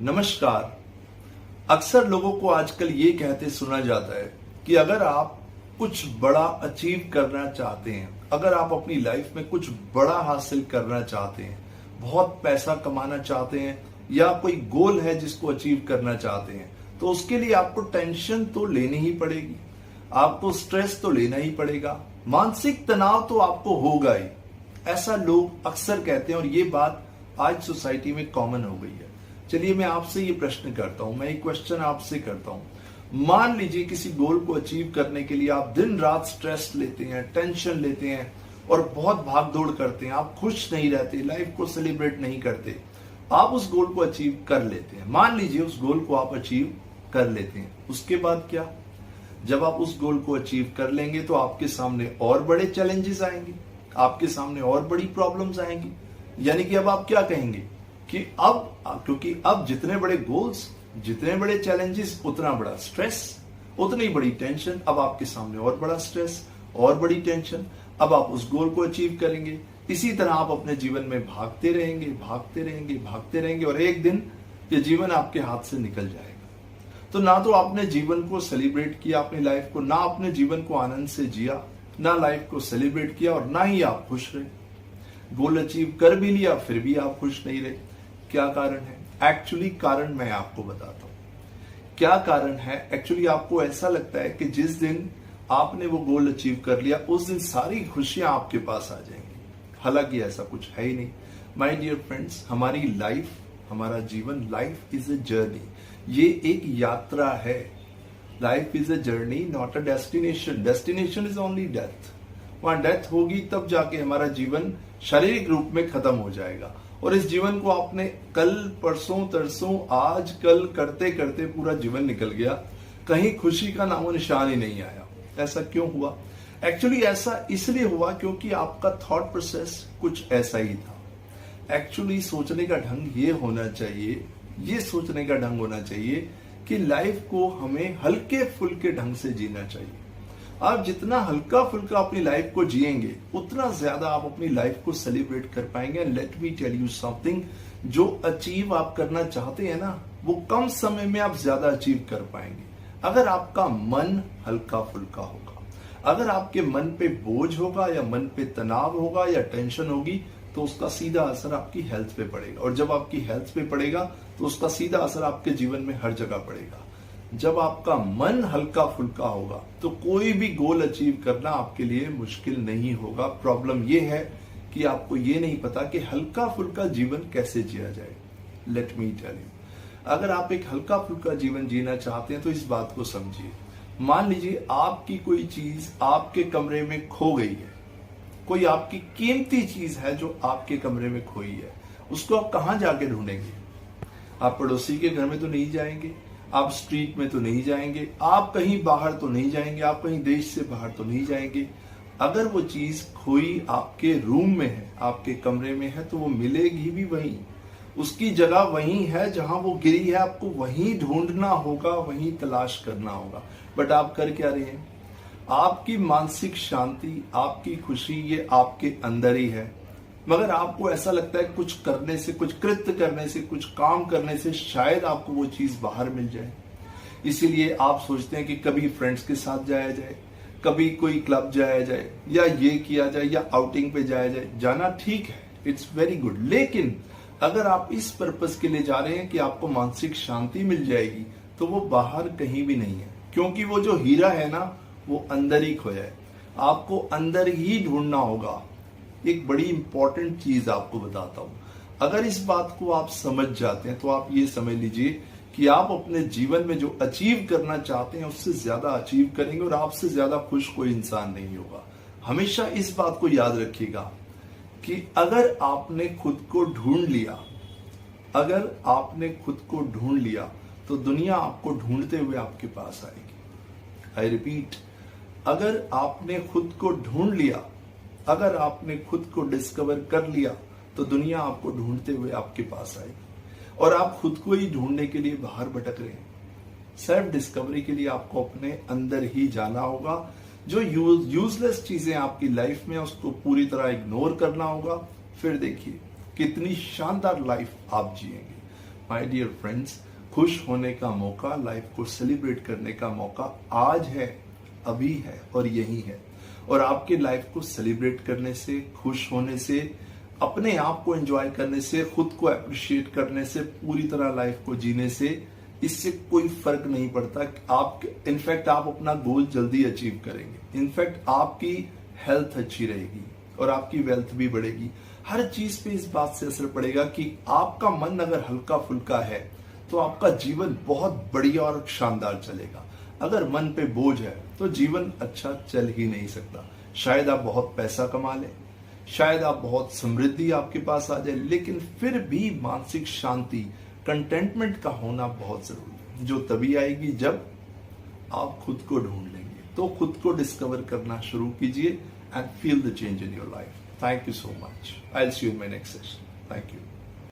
नमस्कार। अक्सर लोगों को आजकल ये कहते सुना जाता है कि अगर आप कुछ बड़ा अचीव करना चाहते हैं, अगर आप अपनी लाइफ में कुछ बड़ा हासिल करना चाहते हैं, बहुत पैसा कमाना चाहते हैं या कोई गोल है जिसको अचीव करना चाहते हैं, तो उसके लिए आपको टेंशन तो लेनी ही पड़ेगी, आपको स्ट्रेस तो लेना ही पड़ेगा, मानसिक तनाव तो आपको होगा ही। ऐसा लोग अक्सर कहते हैं और ये बात आज सोसाइटी में कॉमन हो गई है। चलिए मैं आपसे ये प्रश्न करता हूं, मैं एक क्वेश्चन आपसे करता हूं। मान लीजिए किसी गोल को अचीव करने के लिए आप दिन रात स्ट्रेस लेते हैं, टेंशन लेते हैं और बहुत भाग दौड़ करते हैं, आप खुश नहीं रहते, लाइफ को सेलिब्रेट नहीं करते, आप उस गोल को अचीव कर लेते हैं। मान लीजिए उस गोल को आप अचीव कर लेते हैं, उसके बाद क्या? जब आप उस गोल को अचीव कर लेंगे तो आपके सामने और बड़े चैलेंजेस आएंगे, आपके सामने और बड़ी प्रॉब्लम्स आएंगी। यानी कि अब आप क्या कहेंगे कि क्योंकि अब जितने बड़े गोल्स, जितने बड़े चैलेंजेस, उतना बड़ा स्ट्रेस, उतनी बड़ी टेंशन। अब आपके सामने और बड़ा स्ट्रेस और बड़ी टेंशन। अब आप उस गोल को अचीव करेंगे। इसी तरह आप अपने जीवन में भागते रहेंगे, भागते रहेंगे, भागते रहेंगे और एक दिन ये जीवन आपके हाथ से निकल जाएगा। तो ना तो आपने जीवन को सेलिब्रेट किया, अपनी लाइफ को, ना अपने जीवन को आनंद से जिया, ना लाइफ को सेलिब्रेट किया और ना ही आप खुश रहे। गोल अचीव कर भी लिया फिर भी आप खुश नहीं रहे। क्या कारण है? एक्चुअली कारण मैं आपको बताता हूं क्या कारण है। एक्चुअली आपको ऐसा लगता है कि जिस दिन आपने वो गोल अचीव कर लिया उस दिन सारी खुशियां आपके पास आ जाएंगी। हालांकि ऐसा कुछ है ही नहीं। माय डियर फ्रेंड्स, हमारी लाइफ, हमारा जीवन, लाइफ इज अ जर्नी। ये एक यात्रा है। Life is a journey, not a destination. Destination is only death. वहां डेथ होगी तब जाके हमारा जीवन शारीरिक रूप में खत्म हो जाएगा। और इस जीवन को आपने कल, परसों, तरसों, आज, कल करते करते पूरा जीवन निकल गया, कहीं खुशी का नामो निशान ही नहीं आया। ऐसा क्यों हुआ? एक्चुअली ऐसा इसलिए हुआ क्योंकि आपका थॉट प्रोसेस कुछ ऐसा ही था। एक्चुअली सोचने का ढंग ये होना चाहिए, ये सोचने का ढंग होना चाहिए कि लाइफ को हमें हल्के फुल्के ढंग से जीना चाहिए। आप जितना हल्का फुल्का अपनी लाइफ को जिएंगे उतना ज्यादा आप अपनी लाइफ को सेलिब्रेट कर पाएंगे। Let me tell you something, जो अचीव आप करना चाहते हैं ना, वो कम समय में आप ज्यादा अचीव कर पाएंगे अगर आपका मन हल्का फुल्का होगा। अगर आपके मन पे बोझ होगा या मन पे तनाव होगा या टेंशन होगी तो उसका सीधा असर आपकी हेल्थ पे पड़ेगा, और जब आपकी हेल्थ पे पड़ेगा तो उसका सीधा असर आपके जीवन में हर जगह पड़ेगा। जब आपका मन हल्का फुल्का होगा तो कोई भी गोल अचीव करना आपके लिए मुश्किल नहीं होगा। प्रॉब्लम यह है कि आपको ये नहीं पता कि हल्का फुल्का जीवन कैसे जिया जाए। लेट मी टेल यू, अगर आप एक हल्का फुल्का जीवन जीना चाहते हैं तो इस बात को समझिए। मान लीजिए आपकी कोई चीज आपके कमरे में खो गई है, कोई आपकी कीमती चीज है जो आपके कमरे में खोई है, उसको आप कहां जाके ढूंढेंगे? आप पड़ोसी के घर में तो नहीं जाएंगे, आप स्ट्रीट में तो नहीं जाएंगे, आप कहीं बाहर तो नहीं जाएंगे, आप कहीं देश से बाहर तो नहीं जाएंगे। अगर वो चीज खोई आपके रूम में है, आपके कमरे में है, तो वो मिलेगी भी वहीं, उसकी जगह वहीं है जहां वो गिरी है। आपको वहीं ढूंढना होगा, वहीं तलाश करना होगा। बट आप कर क्या रहे हैं? आपकी मानसिक शांति, आपकी खुशी, ये आपके अंदर ही है। मगर आपको ऐसा लगता है कुछ करने से, कुछ कृत्य करने से, कुछ काम करने से शायद आपको वो चीज बाहर मिल जाए। इसीलिए आप सोचते हैं कि कभी फ्रेंड्स के साथ जाया जाए, कभी कोई क्लब जाया जाए, या ये किया जाए, या आउटिंग पे जाया जाए। जाना ठीक है, इट्स वेरी गुड। लेकिन अगर आप इस पर्पस के लिए जा रहे हैं कि आपको मानसिक शांति मिल जाएगी, तो वो बाहर कहीं भी नहीं है, क्योंकि वो जो हीरा है ना, वो अंदर ही खोया है। आपको अंदर ही ढूंढना होगा। एक बड़ी इंपॉर्टेंट चीज आपको बताता हूं, अगर इस बात को आप समझ जाते हैं तो आप ये समझ लीजिए कि आप अपने जीवन में जो अचीव करना चाहते हैं उससे ज्यादा अचीव करेंगे और आपसे ज्यादा खुश कोई इंसान नहीं होगा। हमेशा इस बात को याद रखिएगा कि अगर आपने खुद को ढूंढ लिया, अगर आपने खुद को ढूंढ लिया तो दुनिया आपको ढूंढते हुए आपके पास आएगी। आई रिपीट, अगर आपने खुद को ढूंढ लिया, अगर आपने खुद को डिस्कवर कर लिया तो दुनिया आपको ढूंढते हुए आपके पास आएगी। और आप खुद को ही ढूंढने के लिए बाहर भटक रहे हैं। सेल्फ डिस्कवरी के लिए आपको अपने अंदर ही जाना होगा। जो यूजलेस चीजें आपकी लाइफ में उसको पूरी तरह इग्नोर करना होगा। फिर देखिए कितनी शानदार लाइफ आप जिएंगे। माय डियर फ्रेंड्स, खुश होने का मौका, लाइफ को सेलिब्रेट करने का मौका आज है, अभी है और यही है। और आपके लाइफ को सेलिब्रेट करने से, खुश होने से, अपने आप को एंजॉय करने से, खुद को अप्रिशिएट करने से, पूरी तरह लाइफ को जीने से, इससे कोई फर्क नहीं पड़ता। आप इनफैक्ट आप अपना गोल जल्दी अचीव करेंगे। इनफैक्ट आपकी हेल्थ अच्छी रहेगी और आपकी वेल्थ भी बढ़ेगी। हर चीज पे इस बात से असर पड़ेगा कि आपका मन अगर हल्का फुल्का है तो आपका जीवन बहुत बढ़िया और शानदार चलेगा। अगर मन पे बोझ है तो जीवन अच्छा चल ही नहीं सकता। शायद आप बहुत पैसा कमा लें, शायद आप बहुत समृद्धि आपके पास आ जाए, लेकिन फिर भी मानसिक शांति, कंटेंटमेंट का होना बहुत जरूरी है, जो तभी आएगी जब आप खुद को ढूंढ लेंगे। तो खुद को डिस्कवर करना शुरू कीजिए and feel the change in your life. Thank you so much. I'll see you in my next session. Thank you.